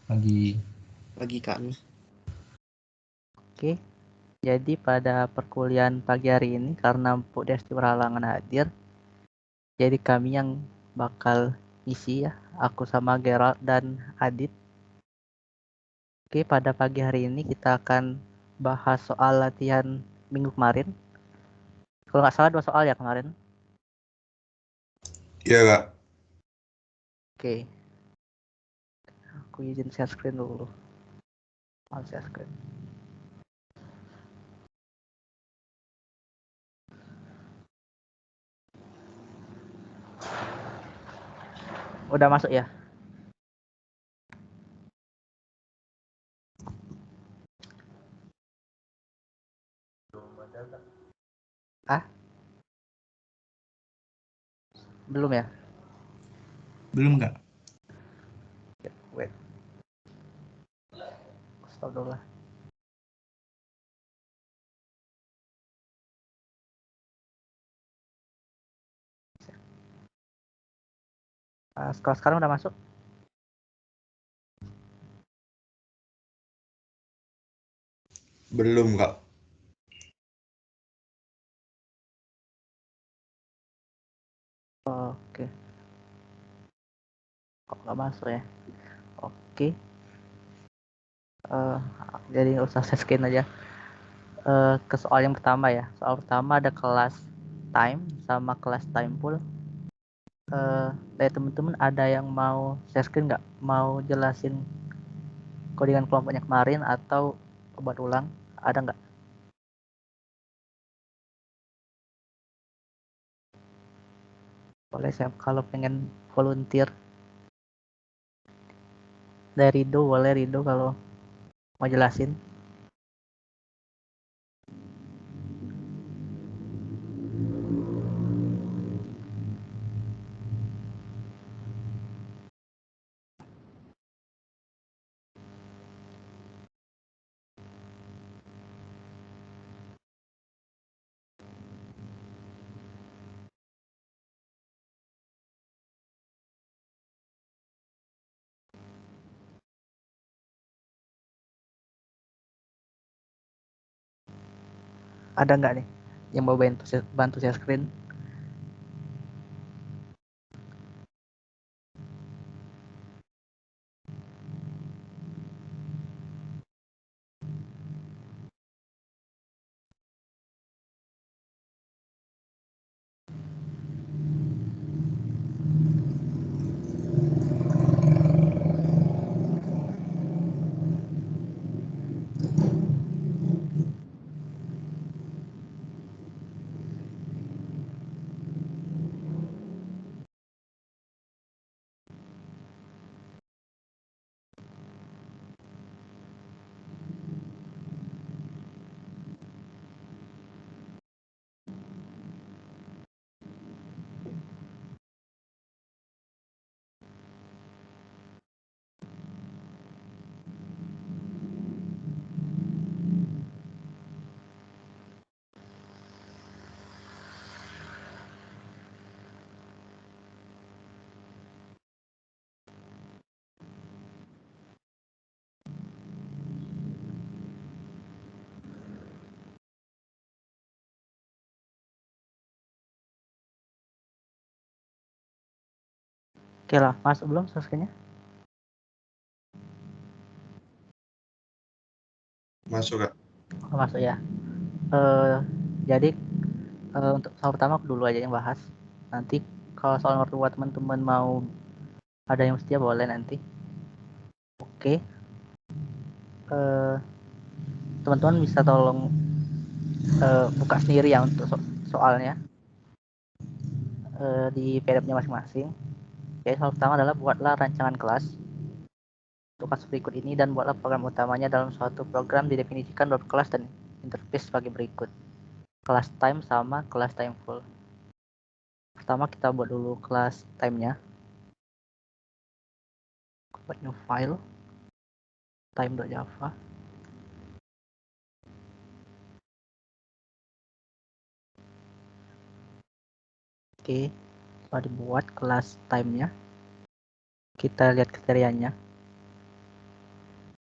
Pagi. Pagi kan. Oke, jadi pada perkuliahan pagi hari ini karena Bu Desti berhalangan hadir, jadi kami yang bakal isi ya, aku sama Gerald dan Adit. Oke, pada pagi hari ini kita akan bahas soal latihan minggu kemarin. Kalau nggak salah 2 soal ya kemarin. Iya, Kak. Oke, aku izin share screen dulu. Share screen. Udah masuk ya? Belum ya? Belum, Kak. Wait. Stop dulu lah. Sekarang udah masuk? Belum, Kak. Oke. Kok nggak masuk ya? Oke. Jadi nggak usah share screen aja. Ke soal yang pertama ya. Soal pertama ada kelas time sama kelas time pool. Dari teman-teman ada yang mau share screen nggak? Mau jelasin codingan kelompoknya kemarin atau buat ulang? Ada nggak? Boleh saya kalau pengen volunteer. Dari Rido boleh Rido kalau mau jelasin. Ada nggak nih yang mau bantu share screen? Oke lah, masuk belum share screen-nya? Masuk, Kak. Oh, masuk ya. Jadi untuk soal pertama aku dulu aja yang bahas. Nanti kalau soal nomor 2 teman-teman mau ada yang setia boleh nanti. Oke. Teman-teman bisa tolong buka sendiri ya untuk soalnya di PDF-nya masing-masing. Jadi soal pertama adalah buatlah rancangan kelas untuk kasus berikut ini dan buatlah program utamanya dalam suatu program didefinisikan bab kelas dan interface sebagai berikut. Kelas time sama kelas time full. Pertama kita buat dulu kelas time-nya. Buat new file time.java. Oke, setelah dibuat kelas time-nya, kita lihat kriterianya.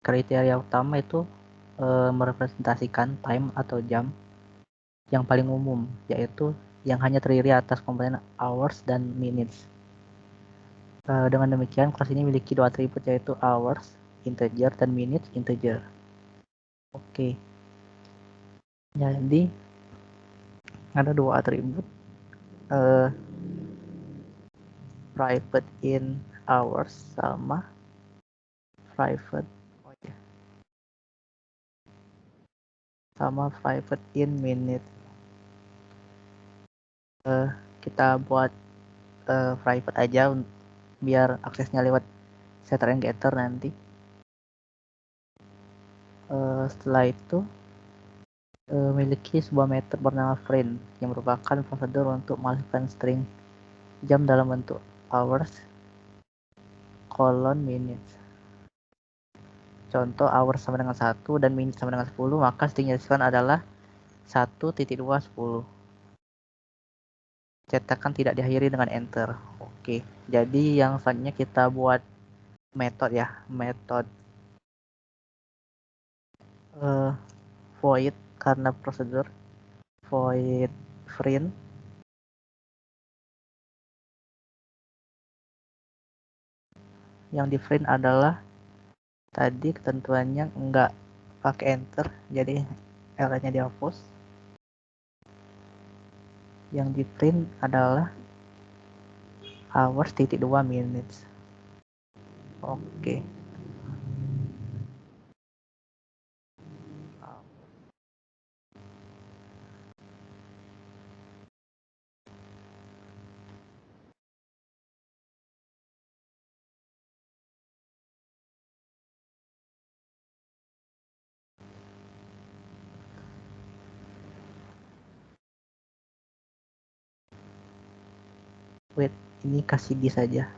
kriteria utama itu merepresentasikan time atau jam yang paling umum, yaitu yang hanya terdiri atas komponen hours dan minutes. Dengan demikian, kelas ini memiliki dua atribut, yaitu hours integer dan minutes integer. Oke. Jadi ada dua atribut, private in hours sama private in minutes. Kita buat private aja biar aksesnya lewat setter and getter nanti. Setelah itu memiliki sebuah method bernama print yang merupakan prosedur untuk memasukkan string jam dalam bentuk hours minutes. Contoh hours sama dengan 1 dan minutes sama dengan 10, maka string yang dihasilkan adalah 1.210. Cetakan tidak diakhiri dengan enter. Oke, jadi yang selanjutnya kita buat metode ya, metode void karena prosedur, void print yang di print adalah tadi ketentuannya enggak pakai enter, jadi errornya dihapus. Yang di print adalah hours titik 2 minutes. Oke. Wait, ini kasih di saja.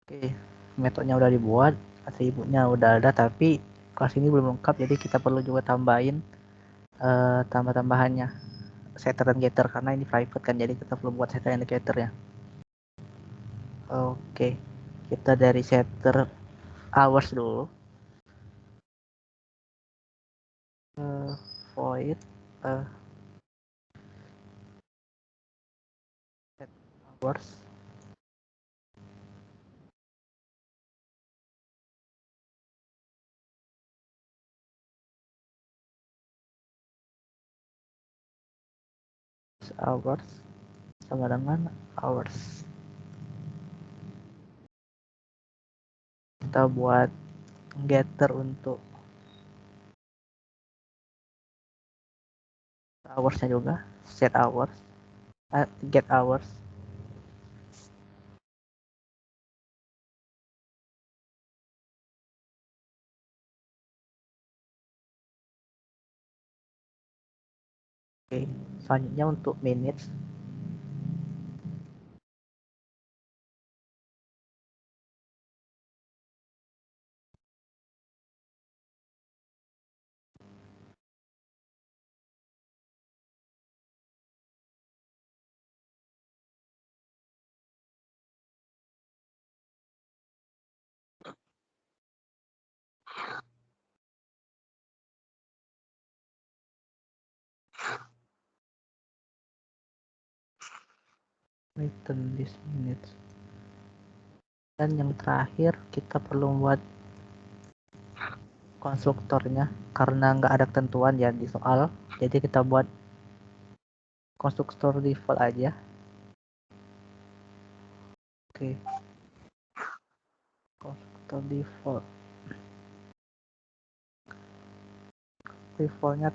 Oke, metodenya udah dibuat, atributnya udah ada, tapi kelas ini belum lengkap, jadi kita perlu juga tambahin tambah-tambahannya, setter dan getter, karena ini private kan, jadi kita perlu buat setter dan getter ya. Oke, kita dari setter hours dulu. Void set hours sama dengan hours. Kita buat getter untuk hoursnya juga, set hours, get hours. Oke, selanjutnya untuk minutes. Return this minutes. Dan yang terakhir kita perlu buat konstruktornya, karena nggak ada ketentuan ya di soal, jadi kita buat konstruktor default aja. Oke, konstruktor defaultnya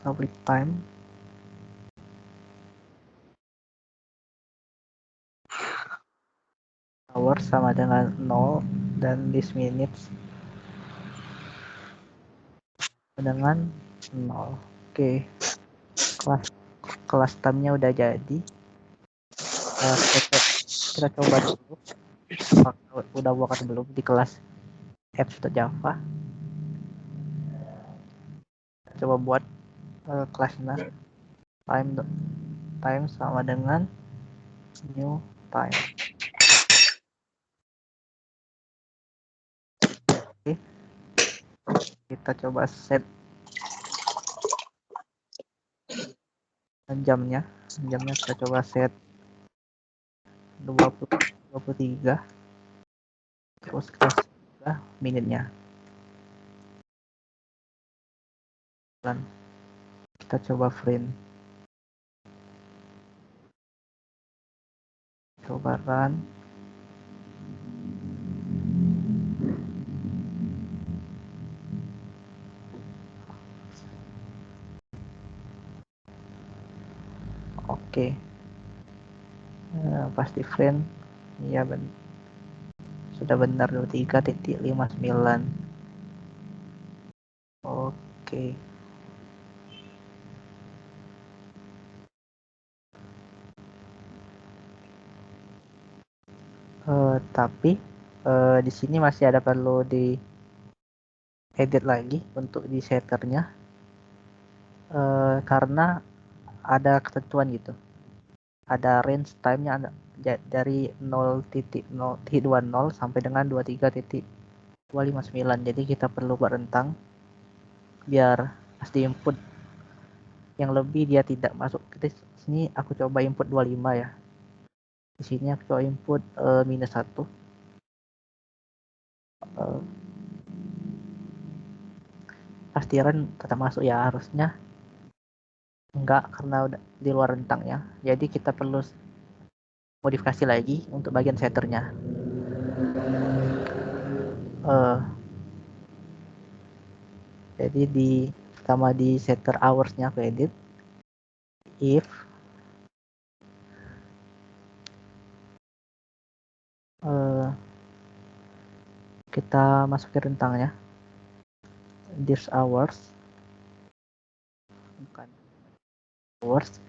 public time hours sama dengan 0 dan this minutes dengan 0. Oke, kelas time-nya udah jadi. Kita coba dulu udah buat atau belum di kelas apps.java. Coba buat kelasnya time sama dengan new time. Oke, kita coba set jamnya kita coba set 23, terus kasih juga menitnya. Dan kita coba print, coba run. Oke. Pasti friend ya, sudah benar 23.59. Oke. Tapi di sini masih ada perlu di edit lagi untuk di setternya, karena ada ketentuan gitu, ada range time-nya dari 0.0.20 sampai dengan 23.259. jadi kita perlu buat rentang biar pas di input yang lebih dia tidak masuk. Di sini aku coba input 25 ya. Di sini aku coba input -1. Pasti run tetap masuk ya, harusnya enggak karena udah di luar rentangnya. Jadi kita perlu modifikasi lagi untuk bagian setternya. Jadi pertama di setter hoursnya aku edit, if kita masukin rentangnya this hours, bukan hours,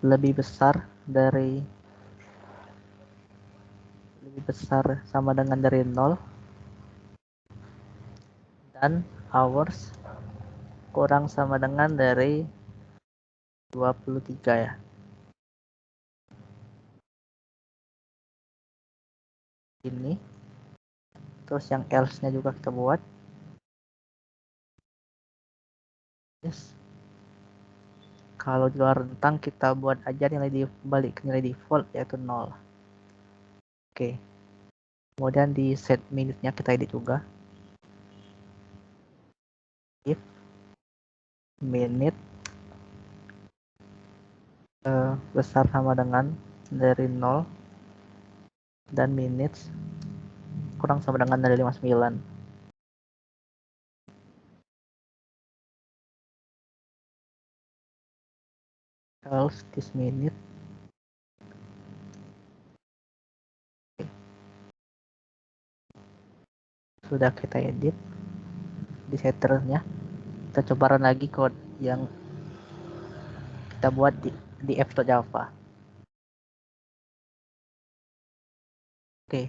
lebih besar sama dengan dari 0, dan hours kurang sama dengan dari 23 ya. Ini terus yang else-nya juga kita buat. Yes. Kalau di luar rentang kita buat aja nilai balik ke nilai default yaitu 0. Oke. Kemudian di set minute-nya kita edit juga. If minute besar sama dengan dari 0 dan minutes kurang sama dengan dari 59. Else this minute. Sudah kita edit di setternya. Kita coba run lagi code yang kita buat di f.java. Oke,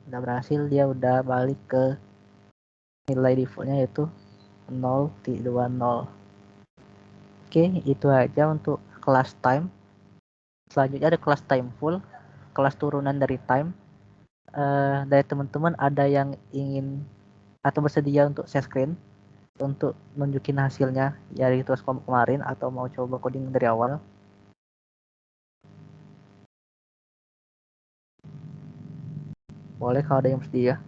udah berhasil, dia udah balik ke nilai defaultnya yaitu 0.20. Oke, itu aja untuk kelas time. Selanjutnya ada kelas time full, kelas turunan dari time. Dari teman-teman ada yang ingin atau bersedia untuk share screen untuk nunjukin hasilnya dari tugas kelompok kemarin, atau mau coba coding dari awal? Boleh kalau ada yang bersedia.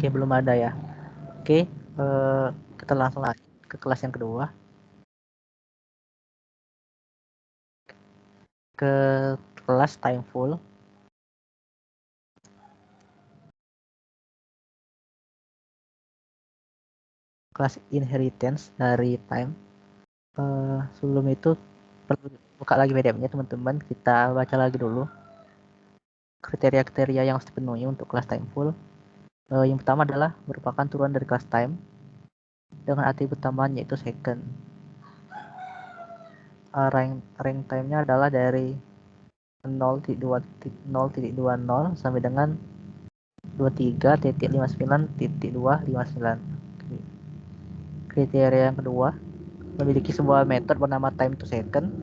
Oke, belum ada ya. Oke, kita langsung lagi ke kelas yang kedua. Ke kelas time full. Kelas inheritance dari time. Sebelum itu perlu buka lagi PDF-nya teman-teman. Kita baca lagi dulu. kriteria-kriteria yang harus dipenuhi untuk kelas time full. Yang pertama adalah merupakan turunan dari kelas time dengan atribut tambahan yaitu second. Rank time-nya adalah dari 0.20 sampai dengan 23.59.259. Kriteria yang kedua, memiliki sebuah metode bernama time to second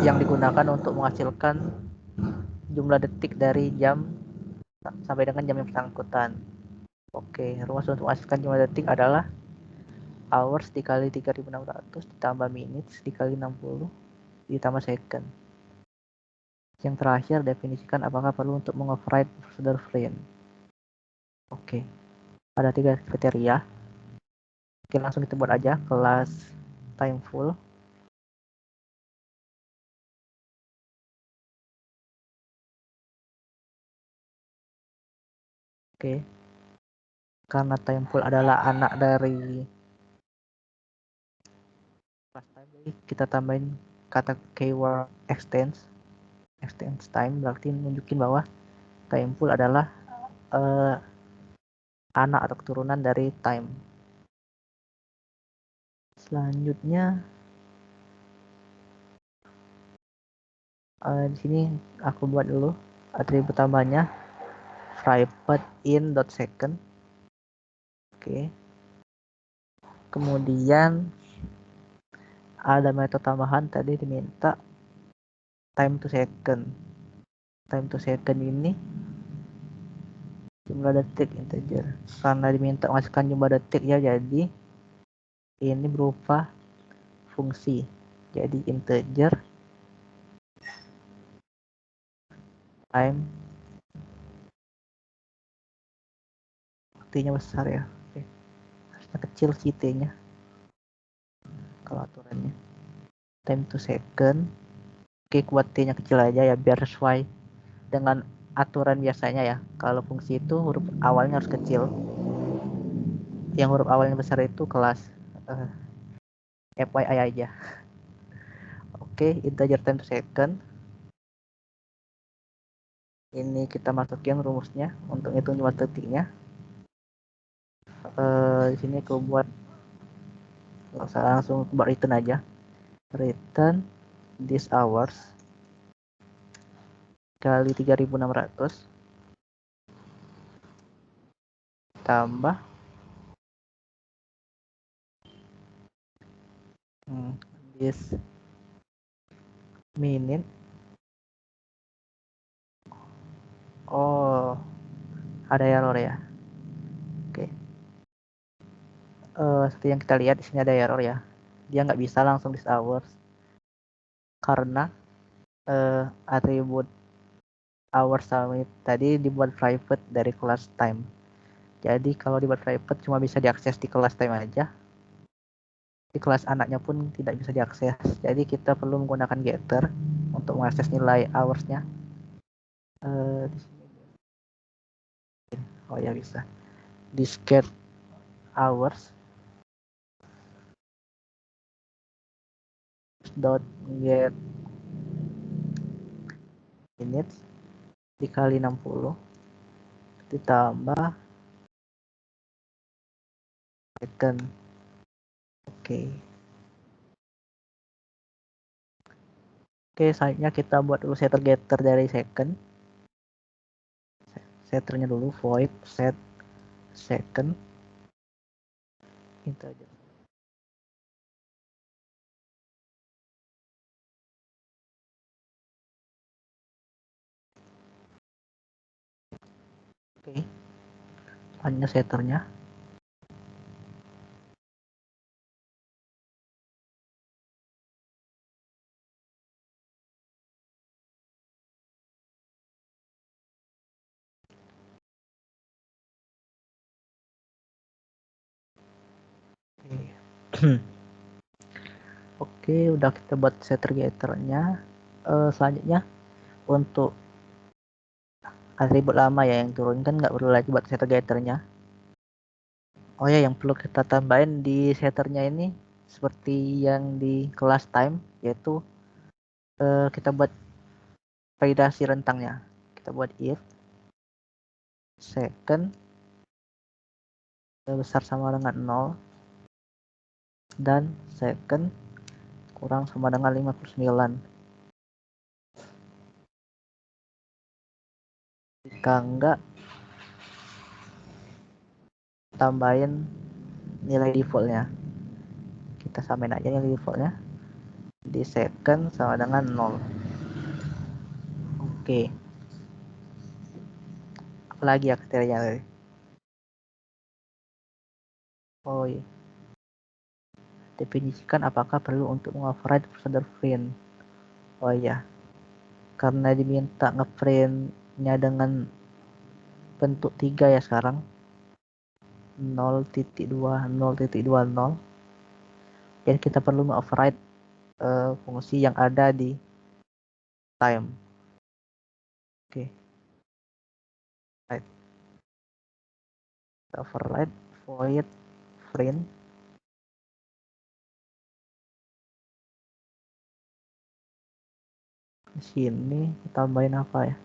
yang digunakan untuk menghasilkan jumlah detik dari jam sampai dengan jam yang bersangkutan. Oke, rumus untuk menghasilkan jumlah detik adalah hours dikali 3600 ditambah minutes dikali 60 ditambah second. Yang terakhir, definisikan apakah perlu untuk mengoverride procedure frame. Oke, ada 3 kriteria. Oke, langsung kita buat aja kelas time full. Oke, karena time full adalah anak dari kelas time, jadi kita tambahin kata keyword extends time, berarti nunjukin bahwa time full adalah anak atau keturunan dari time. Selanjutnya di sini aku buat dulu atribut tambahnya private in dot second. Oke. Kemudian ada metode tambahan tadi diminta time to second. Time to second ini jumlah detik integer. Karena diminta masukkan jumlah detik ya, jadi ini berupa fungsi. Jadi integer time t-nya besar ya. Oke. Harusnya kecil sih t-nya. Kalau aturannya time to second. Oke, buat t-nya kecil aja ya biar sesuai dengan aturan biasanya ya. Kalau fungsi itu huruf awalnya harus kecil. Yang huruf awalnya besar itu kelas FYI aja. Oke, integer time to second. Ini kita masukin rumusnya untuk hitung jumlah detiknya. Di sini aku buat langsung buat return aja. Return this hours kali 3600 tambah this minute. Oh, ada error ya. Oke. Seperti yang kita lihat di sini ada error ya. Dia nggak bisa langsung this hours karena atribut hours tadi dibuat private dari kelas time. Jadi kalau dibuat private cuma bisa diakses di kelas time aja. Di kelas anaknya pun tidak bisa diakses. Jadi kita perlu menggunakan getter untuk mengakses nilai hoursnya. Di sini. Oh ya bisa. This get hours dot get minutes dikali 60 ditambah second. Oke, selanjutnya kita buat dulu setter getter dari second. Setternya dulu void set second integer. Oke, selanjutnya setternya Oke, udah kita buat setter getternya. Selanjutnya untuk atribut lama ya yang turun kan nggak perlu lagi buat setter getternya. Oh ya, yang perlu kita tambahin di setternya ini seperti yang di kelas time, yaitu kita buat validasi rentangnya. Kita buat if second besar sama dengan 0 dan second kurang sama dengan 59. Jika enggak, tambahin nilai defaultnya. Kita samain aja nilai defaultnya di second sama dengan 0. Oke. Apalagi ya kriterianya tadi? Oh iya. Definisikan apakah perlu untuk mengoverride procedure print. Oh iya. Karena diminta ngeprintnya dengan bentuk 3 ya sekarang. 0.2, 0.20. Jadi kita perlu mengoverride fungsi yang ada di time. Oke. Right. Override void print di sini tambahin apa ya?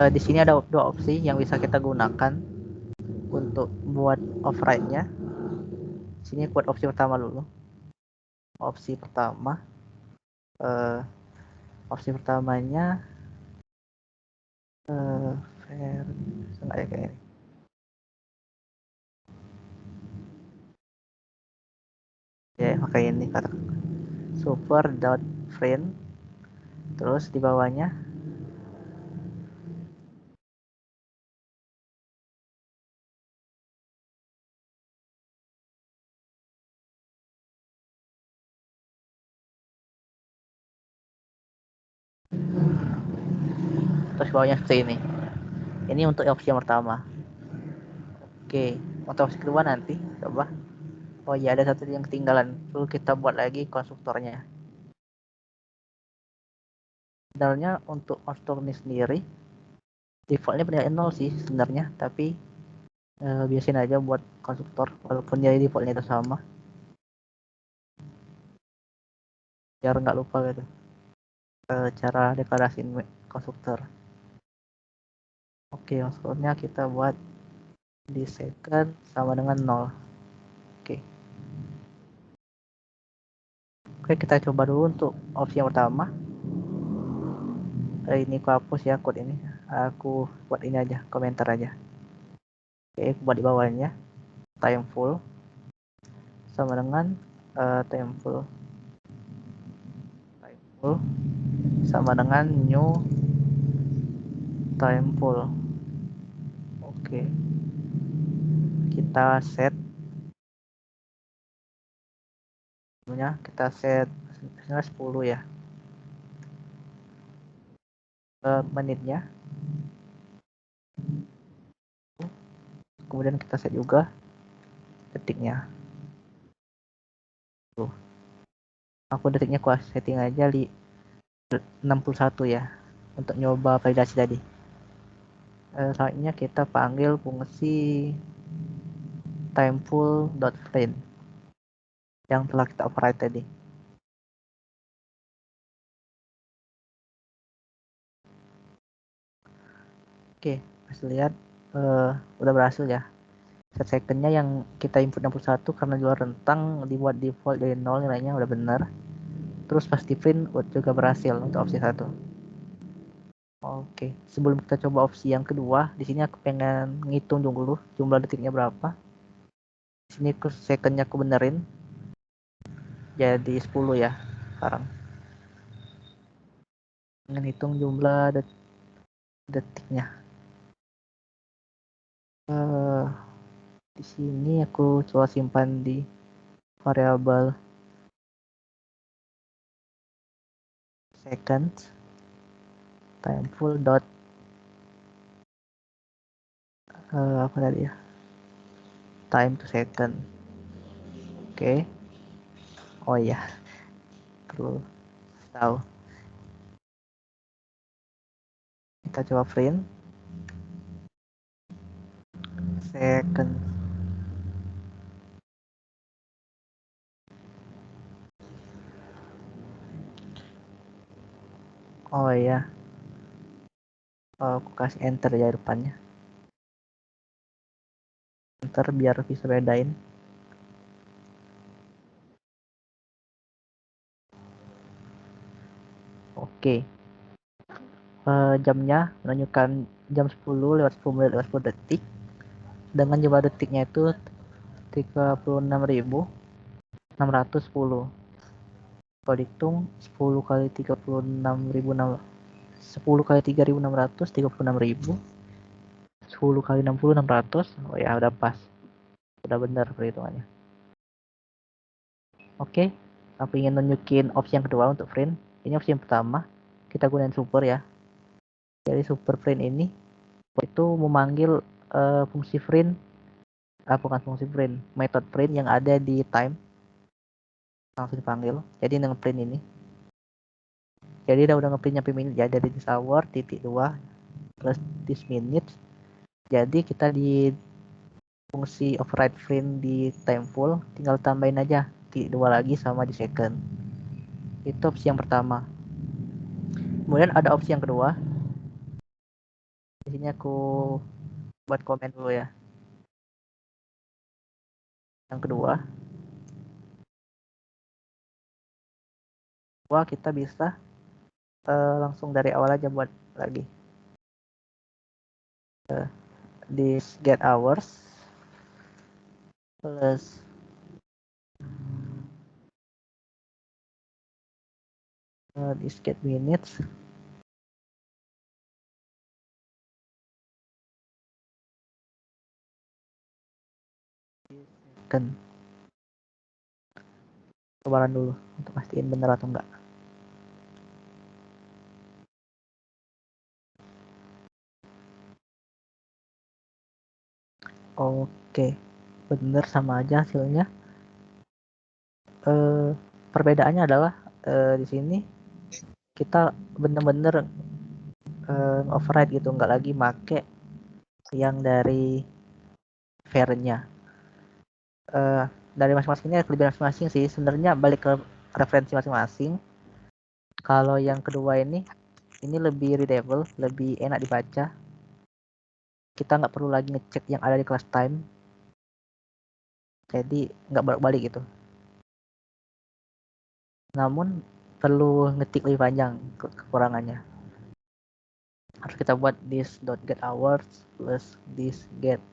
Di sini ada dua opsi yang bisa kita gunakan untuk buat override-nya. Sini buat opsi pertama dulu. Opsi pertamanya enggak ya kayak ini. Ya, pakai ini kata super.print terus di bawahnya terus bawahnya seperti ini. Ini untuk opsi yang pertama. Oke, untuk opsi kedua nanti coba. Oh iya, ada satu yang ketinggalan. Perlu kita buat lagi konstruktornya. Sebenarnya untuk konstruktor ini sendiri defaultnya penilaian 0 sih sebenarnya, tapi biasain aja buat konstruktor walaupun nilai defaultnya itu sama. Biar nggak lupa gitu. Cara deklarasiin konstruktor. Oke, konstruktornya kita buat di second sama dengan 0. Oke, kita coba dulu untuk opsi yang pertama. Ini aku hapus ya code ini. Aku buat ini aja, komentar aja. Oke, aku buat di bawahnya. Time full sama dengan time full sama dengan new time full. Oke. Kita set misalnya 10 ya. Menitnya. Kemudian kita set juga detiknya. Aku detiknya aku setting aja 61 ya untuk nyoba validasi tadi. Selanjutnya kita panggil fungsi timeful.print yang telah kita override tadi. Oke, masih lihat udah berhasil ya. Set secondnya yang kita input 61 karena jual rentang dibuat default dari 0 nilainya udah benar. Terus pas di print juga berhasil untuk opsi 1. Oke, sebelum kita coba opsi yang kedua, di sini aku pengen ngitung dulu jumlah detiknya berapa. Di sini secondnya aku benerin jadi 10 ya sekarang. Dengan hitung jumlah detiknya. Di sini aku coba simpan di variabel seconds timeful dot apa tadi ya, time to second. Oke. Oh iya, perlu tahu. Kita coba print second. Oh iya, aku kasih enter ya depannya, enter biar bisa bedain. Oke. Jamnya menunjukkan jam 10 lewat 10 menit lewat 10 detik dengan jumlah detiknya itu 36.610. Kalau dihitung 10 kali 10 kali 3.600 36.000, 10 kali 60 600. Oh ya, udah pas, udah benar perhitungannya. Oke, aku ingin nunjukin opsi yang kedua untuk print. Ini opsi yang pertama, kita gunain super ya. Jadi super print ini itu memanggil fungsi print, bukan fungsi print, method print yang ada di time, langsung dipanggil. Jadi dengan print ini, jadi udah ngeprint nyampe minute ya, dari this hour titik 2 plus this minute. Jadi kita di fungsi override print di time full tinggal tambahin aja titik 2 lagi sama di second. Itu opsi yang pertama. Kemudian ada opsi yang kedua. Di sini aku buat komen dulu ya. Yang kedua, kita bisa langsung dari awal aja buat lagi. This get hours plus this get minutes kan. Cobalan dulu untuk pastiin bener atau enggak. Oke, bener sama aja hasilnya. Perbedaannya adalah di sini kita bener-bener override gitu, nggak lagi make yang dari var-nya. Dari masing-masingnya kelebihan masing-masing sih, sebenarnya balik ke referensi masing-masing. Kalau yang kedua ini lebih readable, lebih enak dibaca. Kita nggak perlu lagi ngecek yang ada di class time, jadi nggak bolak-balik gitu. Namun perlu ngetik lebih panjang kekurangannya. Harus kita buat this dot get hours plus this get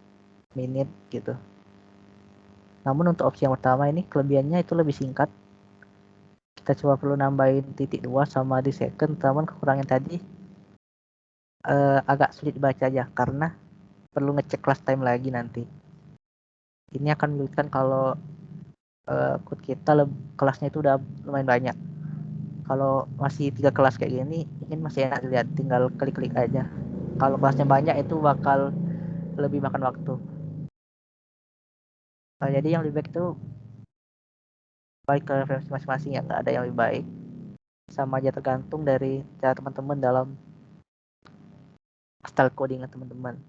minute gitu. Namun untuk opsi yang pertama ini kelebihannya itu lebih singkat. Kita coba perlu nambahin titik 2 sama di second, namun kekurangan tadi agak sulit dibaca aja karena perlu ngecek class time lagi nanti. Ini akan menyulitkan kalau code kita kelasnya itu udah lumayan banyak. Kalau masih 3 kelas kayak gini, mungkin masih enak dilihat, tinggal klik-klik aja. Kalau kelasnya banyak itu bakal lebih makan waktu. Jadi yang lebih baik itu balik ke referensi masing-masing ya, nggak ada yang lebih baik. Sama aja tergantung dari cara teman-teman dalam style coding teman-teman.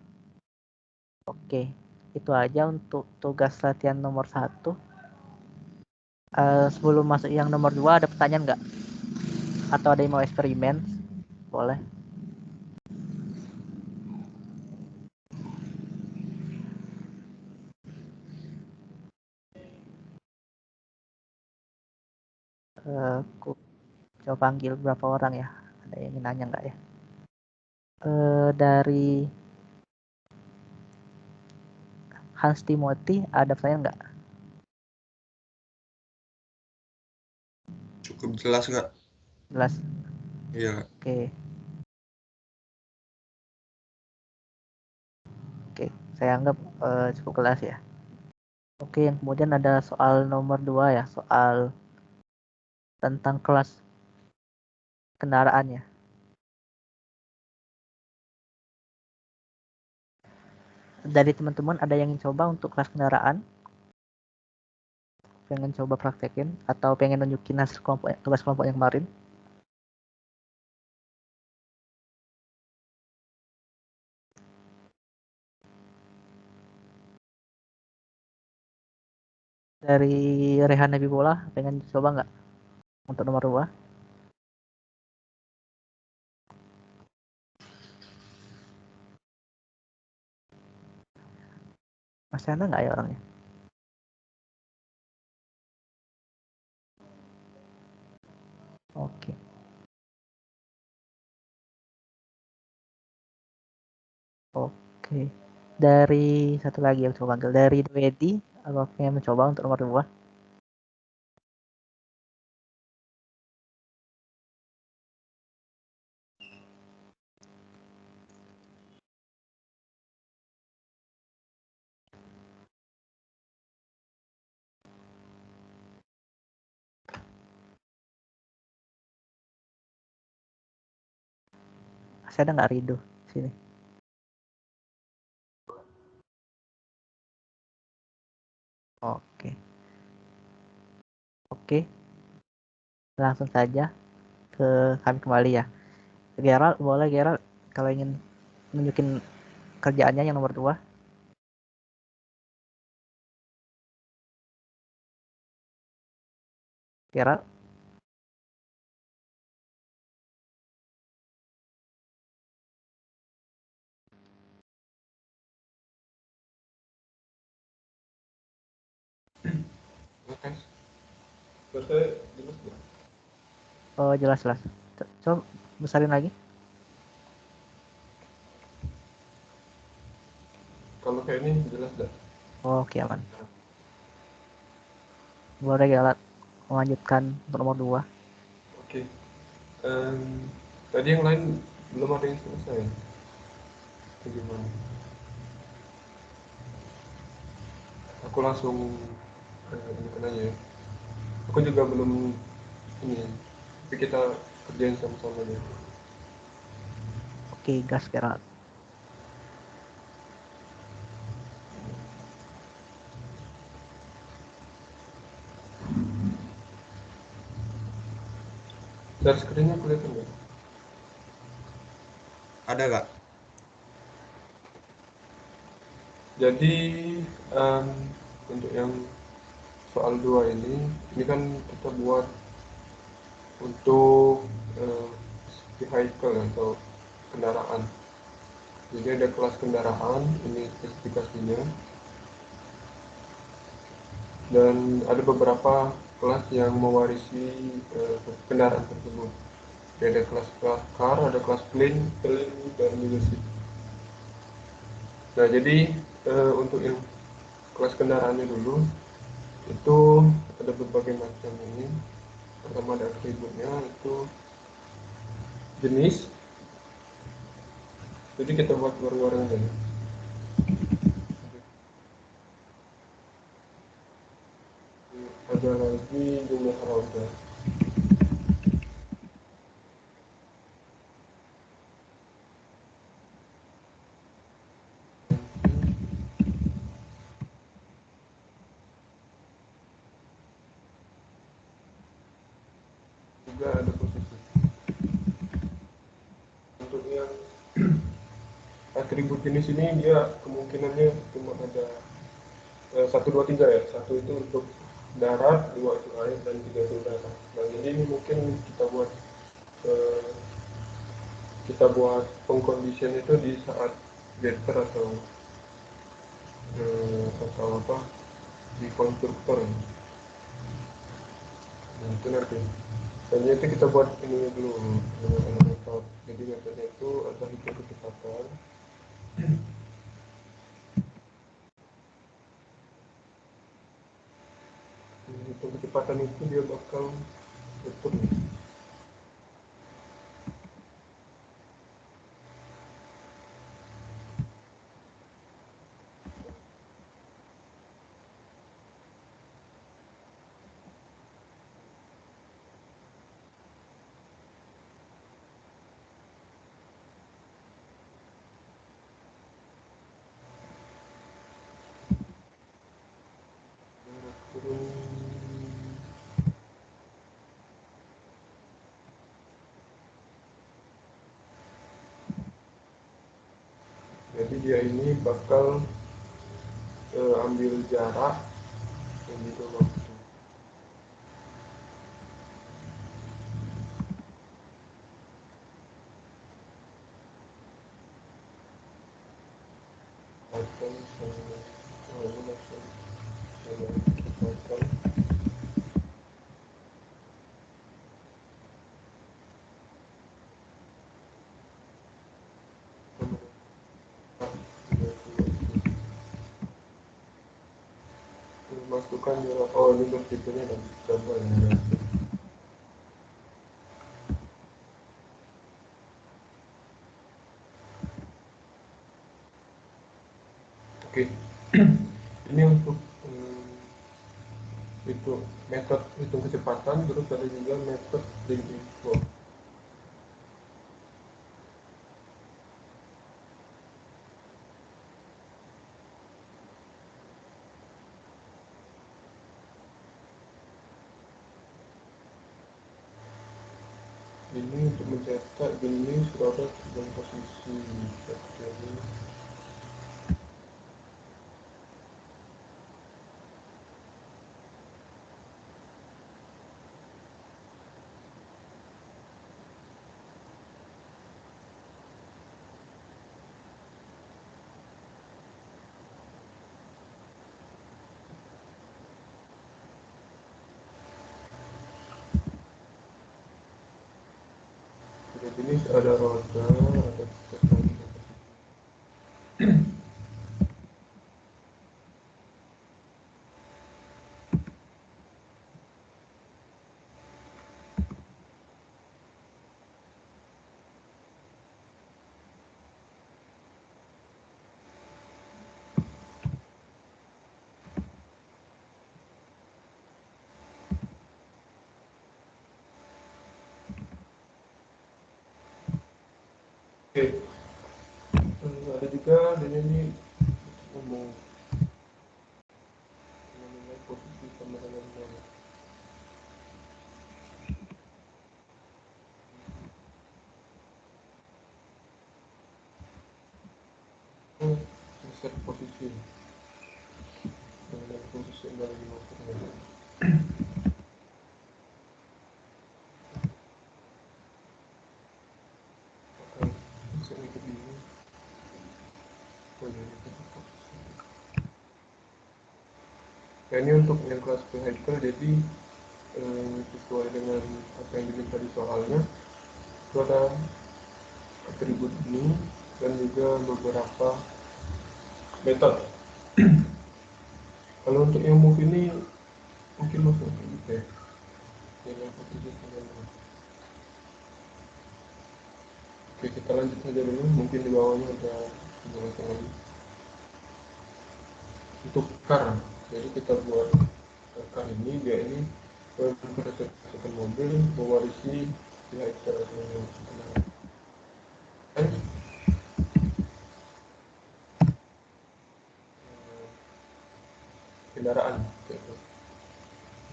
Oke, itu aja untuk tugas latihan nomor 1. Sebelum masuk yang nomor 2 ada pertanyaan nggak? Atau ada yang mau eksperimen? Boleh. Aku coba panggil berapa orang ya? Ada yang ingin nanya nggak ya? Dari Hans Timothy ada pertanyaan nggak? Cukup jelas nggak? Jelas. Iya. Oke, saya anggap cukup jelas ya. Oke, yang kemudian ada soal nomor 2 ya, soal tentang kelas kendaraan ya. Dari teman-teman ada yang ingin coba untuk kelas kendaraan? Pengen coba praktekin atau pengen nunjukin hasil tugas kelompok yang kemarin? Dari Rehan Nabibola, pengen coba nggak untuk nomor 2? Masih ada nggak ya orangnya? Oke. Oke. Dari satu lagi yang coba panggil dari Wedi, apa pengen mencoba untuk nomor 2? Masih ada nggak Rido sini? Oke. Oke, langsung saja ke kami kembali ya. Gerald, boleh Gerald kalau ingin nunjukin kerjaannya yang nomor 2. Gerald, Oke. Selesai jelas nggak? oh jelas-jelas. Coba besarin lagi. Kalau kayak ini jelas nggak? Oke, aman. Boleh Gerald melanjutkan untuk nomor 2. Oke. Tadi yang lain belum ada yang selesai. Gimana? Aku langsung ini aja ya. Aku juga belum ini, tapi kita kerjain sama-sama aja. Oke, gas Gerald. Share screen-nya kelihatan nggak? Ada nggak? Jadi untuk yang soal 2 ini kan kita buat untuk vehicle atau kendaraan. Jadi ada kelas kendaraan, ini spesifikasinya, dan ada beberapa kelas yang mewarisi kendaraan tersebut. Jadi ada kelas car, ada kelas plane, dan leadership. Nah, jadi untuk yang kelas kendaraannya dulu, itu ada berbagai macam ini. Pertama ada atributnya, itu jenis. Jadi kita buat bareng-bareng aja. Ada lagi jumlah roda. Juga ada posisi. Untuk yang atribut jenis ini dia kemungkinannya cuma ada 1, 2, 3 ya. 1 itu untuk darat, 2 itu air, dan 3 itu udara. Nah, jadi ini mungkin eh, kita buat pengkondisian itu di saat getter atau apa di konstruktor. Nah, itu nanti. Dan itu kita buat ini dulu dengan metode. Jadi metodenya itu ada hitung kecepatan. Hitung kecepatan itu dia bakal betul. Jadi dia ini bakal ambil jarak juga waktu. Item sama ini langsung coba item masukkan juga. Oh, ini untuk tipenya dan gambarnya. Oke, ini untuk itu metode hitung kecepatan, terus ada juga metode thinking flow. Ini untuk mencetak jenis produk dan posisi jadi jenis ada roda, ada tekan. Oke, ada juga ini umum menilai posisi sama dengan nol. Set posisi dengan posisi 0,5. Sedikit ini. Oh, nah, ini untuk yang kelas vehicle, jadi sesuai dengan apa yang diminta di soalnya itu ada atribut ini dan juga beberapa metode. Kalau untuk yang move ini mungkin masuk ke gitu ya, nilai posisi dengan. Oke, kita lanjut saja dulu, mungkin di bawahnya ada penjelasan lagi untuk car. Jadi kita buat car ini, dia ini berdasarkan mobil mewarisi vehicle atau kendaraan gitu.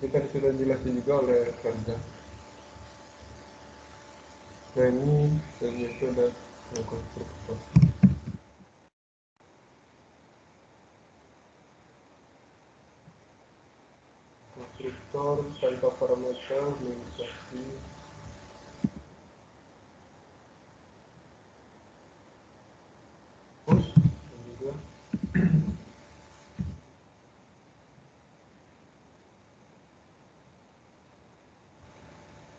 Ini kan sudah dijelaskan juga oleh Kerja. Nah, ini itu ada konstruktor. Konstruktor tanpa parameter menginisiasi push dan juga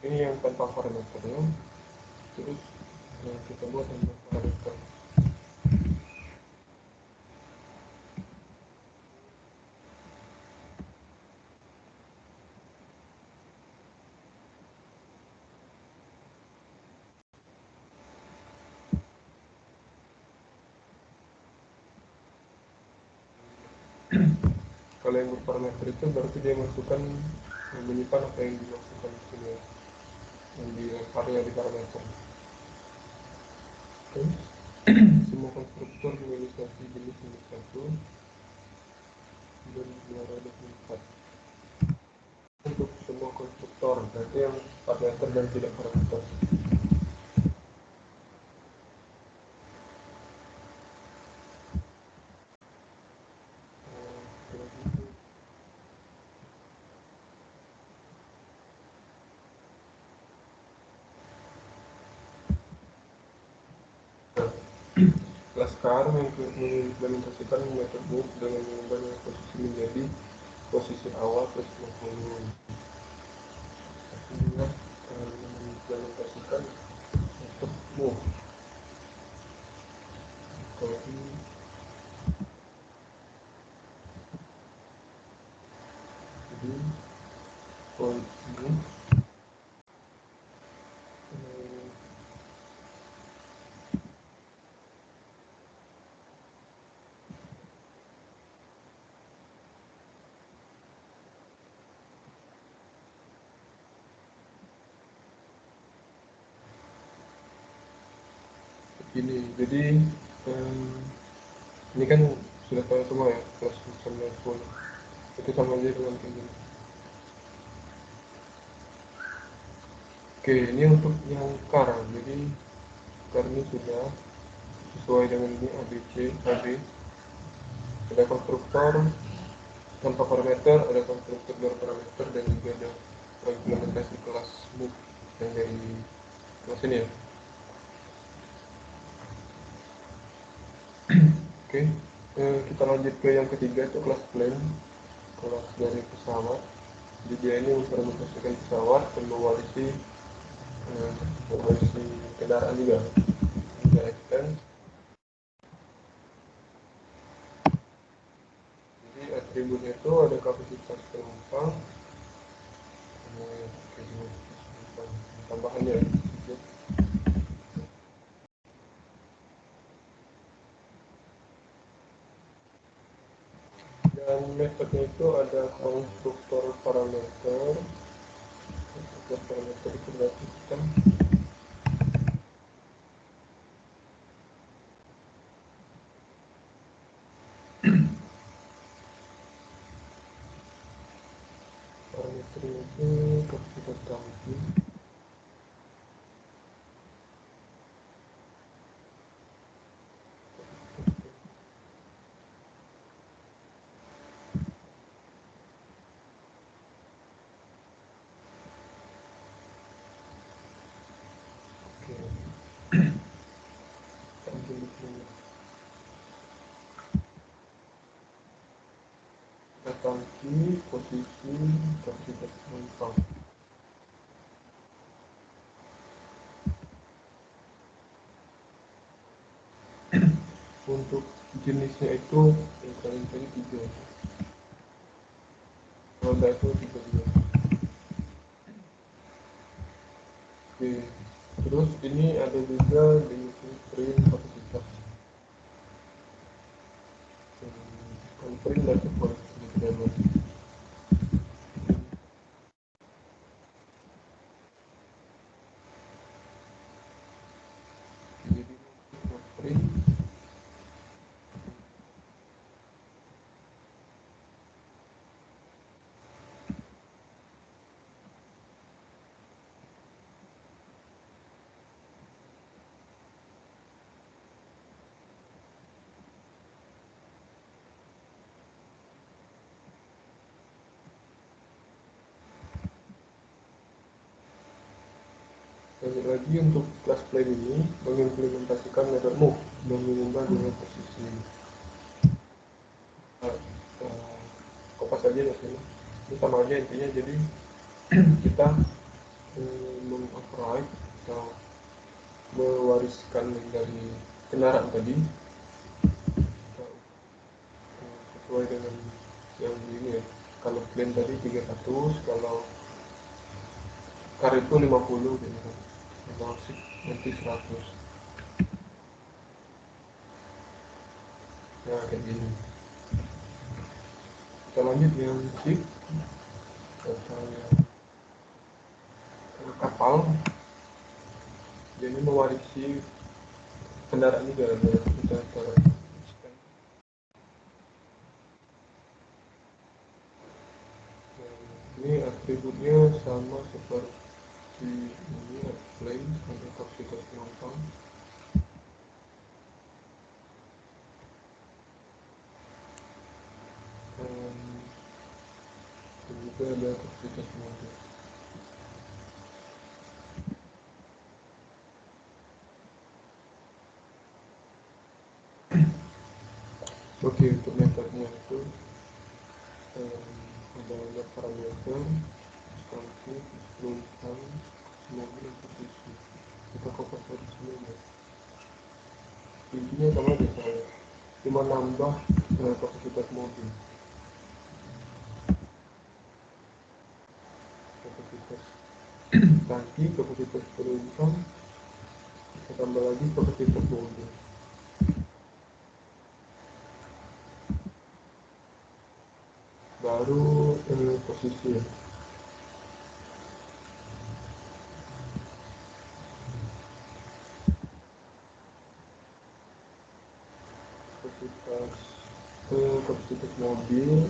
ini yang tanpa parameternya. Terus yang kita buat tanpa parameter. Kalau yang berparameter itu berarti dia masukkan menyimpan apa yang dimasukkan di sini ya, yang di area di parameter. Oke. Semua konstruktor menginisiasi jenis ini 1 dan 224 untuk semua konstruktor, berarti yang parameter dan tidak parameter. kelas car mengimplementasikan metode move dengan mengubah posisi menjadi posisi awal plus 50. Ingat mengimplementasikan metode move. Jadi ini jadi ini kan sudah tahu semua ya, kelas sama full itu sama aja dengan kayak gini. Oke, ini untuk yang car, jadi car ini sudah sesuai dengan ini ABC, AB. Ada konstruktor tanpa parameter, ada konstruktor berparameter, dan juga ada implementasi kelas move yang dari kelas ini ya. Oke, kita lanjut ke yang ketiga, itu kelas plane, kelas dari pesawat. Jadi dia ini mempermudah pesawat dan mewarisi kendaraan juga. Juga extend. Jadi atributnya itu ada kapasitas penumpang, tambahannya. Dan metodenya itu ada konstruktor parameter. Konstruktor parameter itu berarti kita parameter itu kapasitas tangki. Tangki, posisi, kapasitas penumpang. Untuk jenisnya itu yang paling tadi 3. Roda itu 3 juga. Oke, terus ini ada juga dimensi frame kapasitas. Frame dan support driver. Jadi frame lanjut lagi untuk kelas plane ini mengimplementasikan metode move dan mengubah dengan posisi. Kopas aja di sini. Ini sama aja intinya, jadi kita mengoperate atau mewariskan dari kendaraan tadi sesuai dengan yang ini ya. Kalau plane tadi 300, kalau car itu 50 gitu kan. Kalau ship nanti 100. Nah kayak gini. Kita lanjut yang ship atau yang kapal. Jadi mewarisi kendaraan juga kita ini atributnya sama seperti ini, plane ada kapasitas penumpang. Dan juga ada kapasitas penumpang. ada parameter, substansi, penumpang, mobil, dan posisi. Kita kopas dari semuanya. Intinya sama aja saya, cuma nambah kapasitas mobil, kapasitas tangki, kapasitas penumpang, kita tambah lagi kapasitas mobil. Baru posisi. Kapasitas mobil.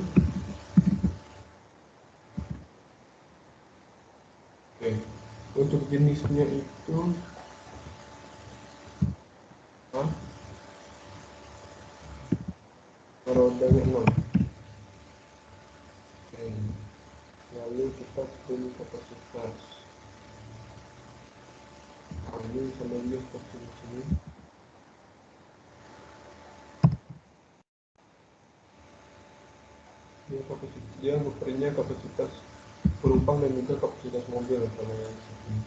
Oke, untuk jenisnya itu rodanya 6. Oke. Lalu kita pilih kapasitas kami sama dia seperti sini. Dia ngukurnya kapasitas penumpang dan juga kapasitas mobil kalau yang sini.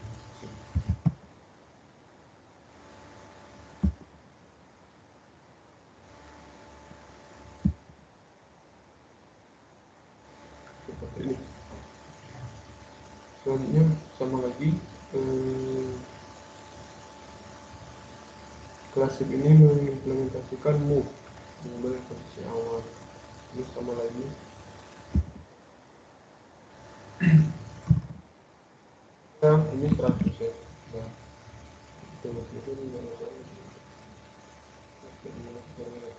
Seperti ini. Selanjutnya sama lagi, klasik ini mengimplementasikan move mengubah posisi awal. Ini sama lagi. Nah, ini 100 ya. Nah, itu ini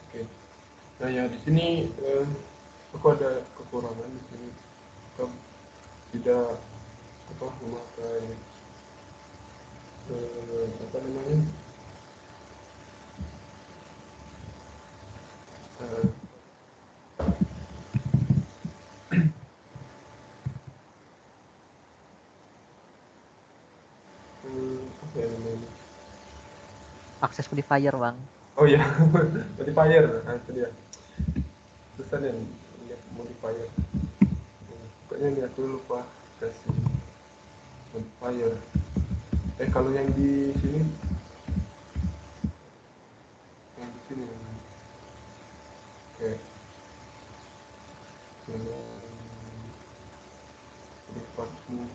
oke. Nah ya di sini aku ada kekurangan di sini. Kita tidak memakai apa namanya apa ya namanya, Akses modifier bang. oh ya modifier. Nah itu dia susah nih lihat modifier. Pokoknya ini aku lupa kasih modifier. Kalau yang di sini oke. Departmu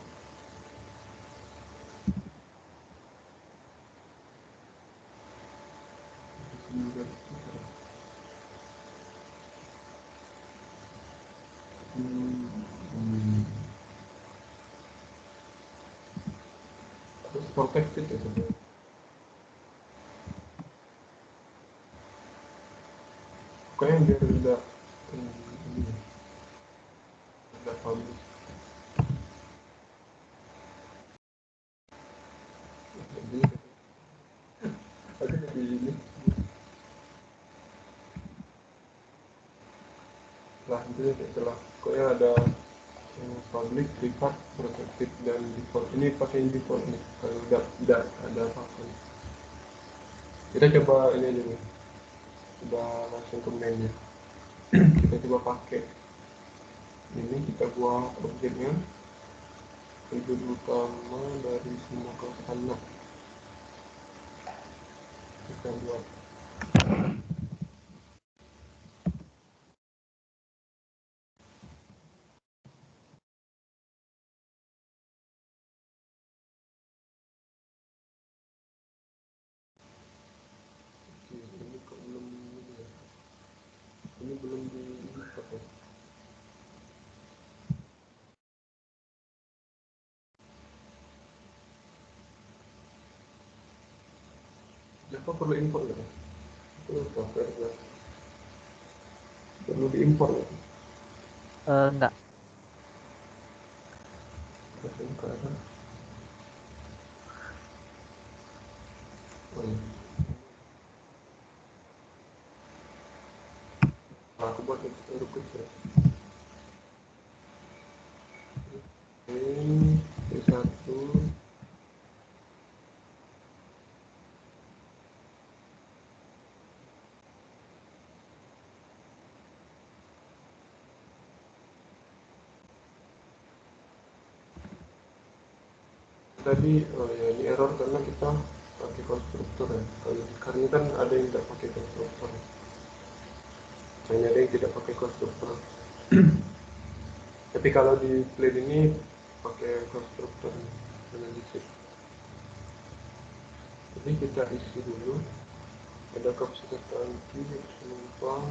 terus protected ya sebenarnya. Pokoknya biar tidak ini tidak publish. Jadi ada lebih ini lah itu setelah pokoknya ada public, privat, protected dan default. Ini pakai default nih kalau udah tidak ada apa-apa. Kita coba ini aja nih, coba langsung ke menu. Kita coba pakai ini, kita buat objeknya tujuan utama dari semua kelas anak. Kita buat ini kok belum ini ya? Ini belum dibuka ya? Java perlu import nggak? Perlu diimpor ya? Enggak. Karena oh, iya. Aku buat huruf kecil. Ini satu. tadi ya ini error karena kita pakai konstruktor ya. Kalau karena kan ada yang tidak pakai konstruktor, hanya ada yang tidak pakai konstruktor. Tapi kalau di plane ini pakai konstruktor dengan dicek. Jadi kita isi dulu ada kapasitas tangki penumpang.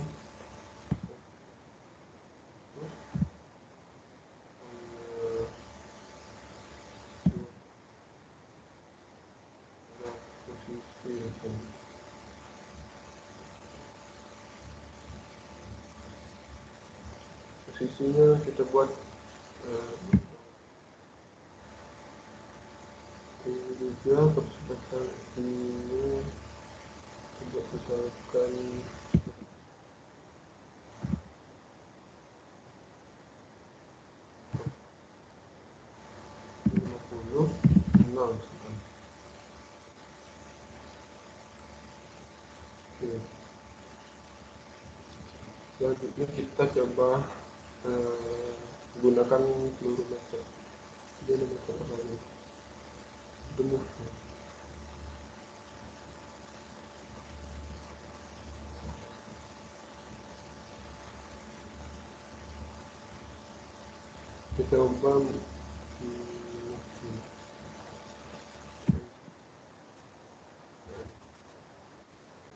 Posisinya kita buat ini juga percepatan ini tidak misalkan 50 0 misalkan. Oke. Selanjutnya kita coba gunakan peluru meter. Dia ada meter apa ini? Benar. Kita coba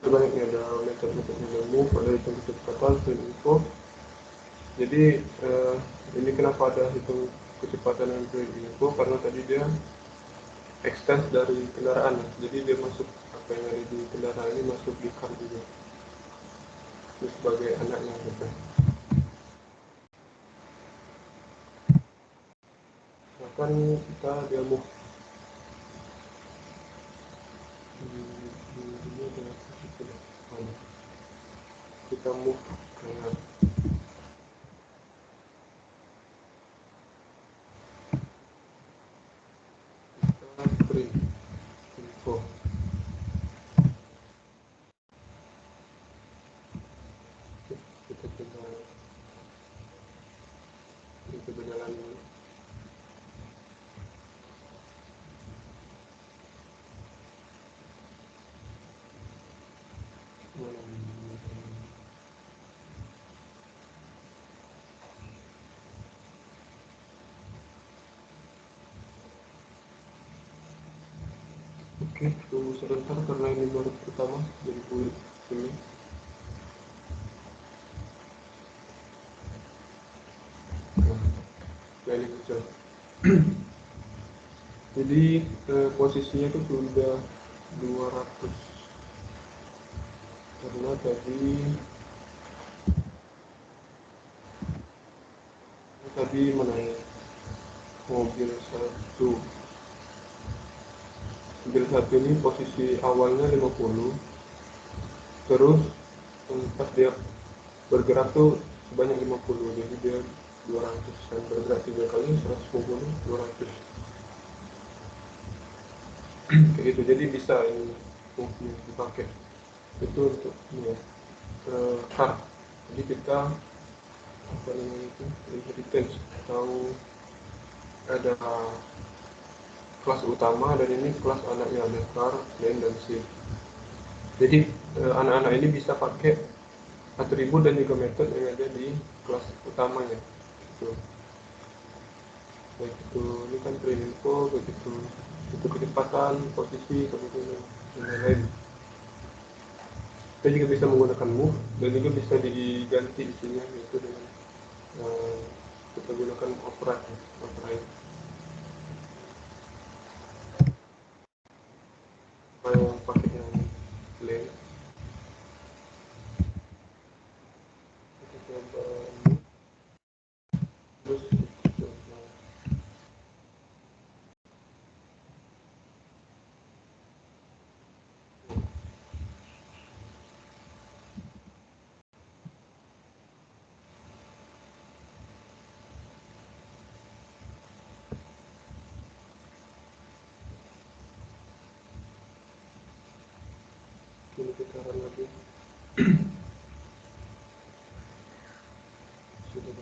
sebanyak ada meter-meter move, ada hitung kecepatan, info. Jadi ini kenapa ada hitung kecepatan dan info, karena tadi dia extend dari kendaraan, jadi dia masuk apa yang ada di kendaraan ini masuk di car juga. Ini sebagai anaknya gitu. Misalkan kita dia move ini adalah posisi depan. Kita move kayak kita print info. Kita coba jalan dulu. Oke, tunggu sebentar karena ini baru pertama jadi kulit ini. Nah, ini kecil. Jadi posisinya itu sudah 200 karena tadi mana ya, mobil satu ini posisi awalnya 50, terus pas dia bergerak tuh sebanyak 50, jadi dia 200 dan bergerak 3 kali 150 200 kayak gitu. Jadi bisa ini dipakai itu untuk ini ya, car. Jadi kita apa namanya itu inheritance atau ada kelas utama dan ini kelas anaknya, ada car, lane dan shift. Jadi anak-anak ini bisa pakai atribut dan juga metode yang ada di kelas utamanya gitu. Baik itu ini kan train info, begitu itu kecepatan, posisi, kemudian dan lain-lain. Kita juga bisa menggunakan move dan juga bisa diganti isinya yaitu dengan kita gunakan override. Yang pakai yang lane. Kita coba terus kita coba ini kita run lagi. Sudah.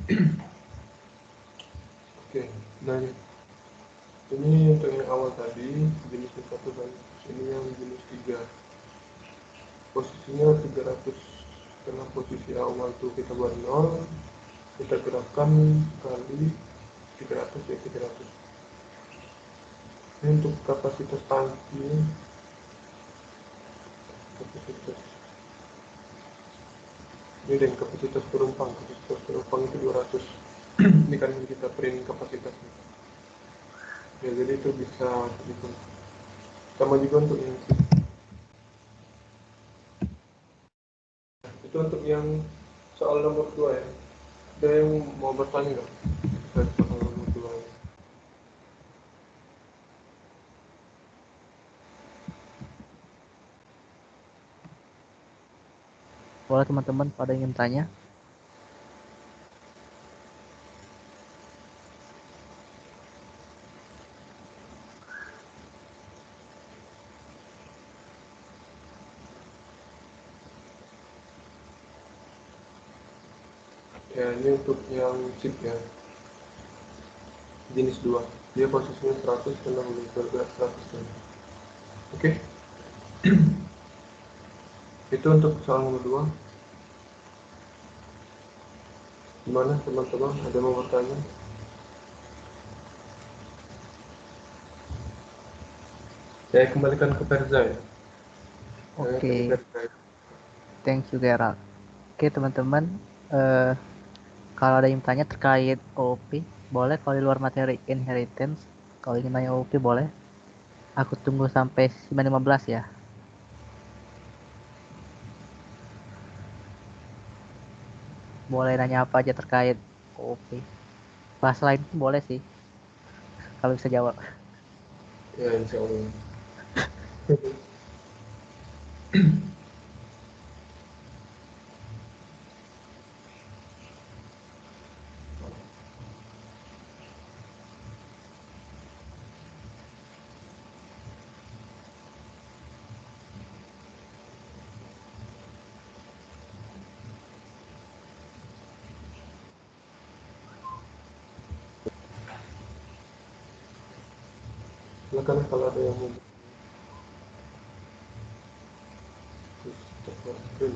Oke, nah ini untuk yang awal tadi jenis 1 dan ini yang jenis 3. Posisinya 300 karena posisi awal itu kita buat 0, kita gerakkan kali 300 ya 300. Ini untuk kapasitas tangki, kapasitas ini dan kapasitas penumpang itu 200. Ini kan kita print kapasitasnya ya, jadi itu bisa gitu. Sama juga untuk yang itu untuk yang soal nomor 2 ya. Ada yang mau bertanya nggak? Soal nomor 2 ya. Boleh teman-teman pada ingin tanya? Ya, ini untuk yang chip ya, jenis 2. Dia posisinya 100 kena bergerak 100 km. Oke. Itu untuk soal nomor 2. Gimana teman-teman, ada mau bertanya? Saya kembalikan ke Perza ya. Oke, thank you Gerald. Oke teman-teman, kalau ada yang tanya terkait OOP, boleh. Kalau di luar materi inheritance, kalau ingin nanya OOP boleh. Aku tunggu sampai 9.15 ya. Boleh nanya apa aja terkait OOP. Bahasa lain pun boleh sih, kalau bisa jawab. Ya, insya Allah. Silakan kalau ada yang mau. Terus,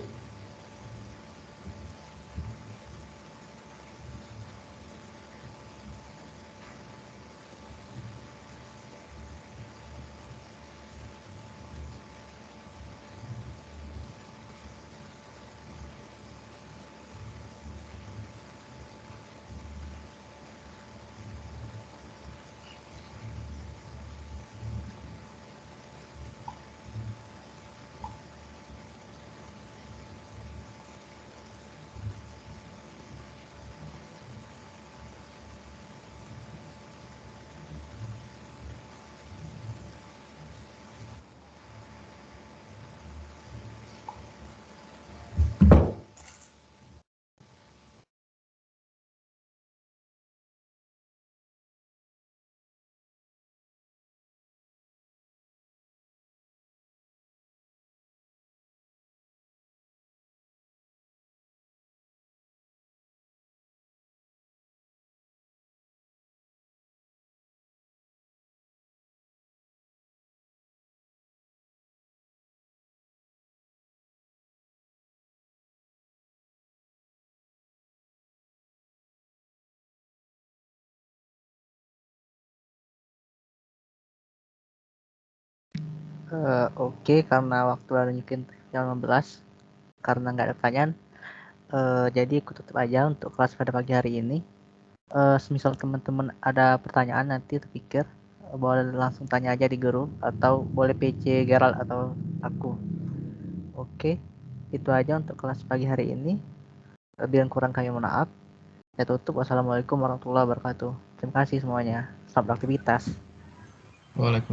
Oke, karena waktu udah nunjukin jam 15, karena nggak ada pertanyaan, jadi aku tutup aja untuk kelas pada pagi hari ini. Semisal teman-teman ada pertanyaan nanti terpikir, boleh langsung tanya aja di grup atau boleh PC Gerald atau aku. Oke, itu aja untuk kelas pagi hari ini. Lebih dan kurang kami mohon maaf. Saya tutup. Wassalamualaikum warahmatullahi wabarakatuh. Terima kasih semuanya. Selamat beraktivitas. Waalaikumsalam.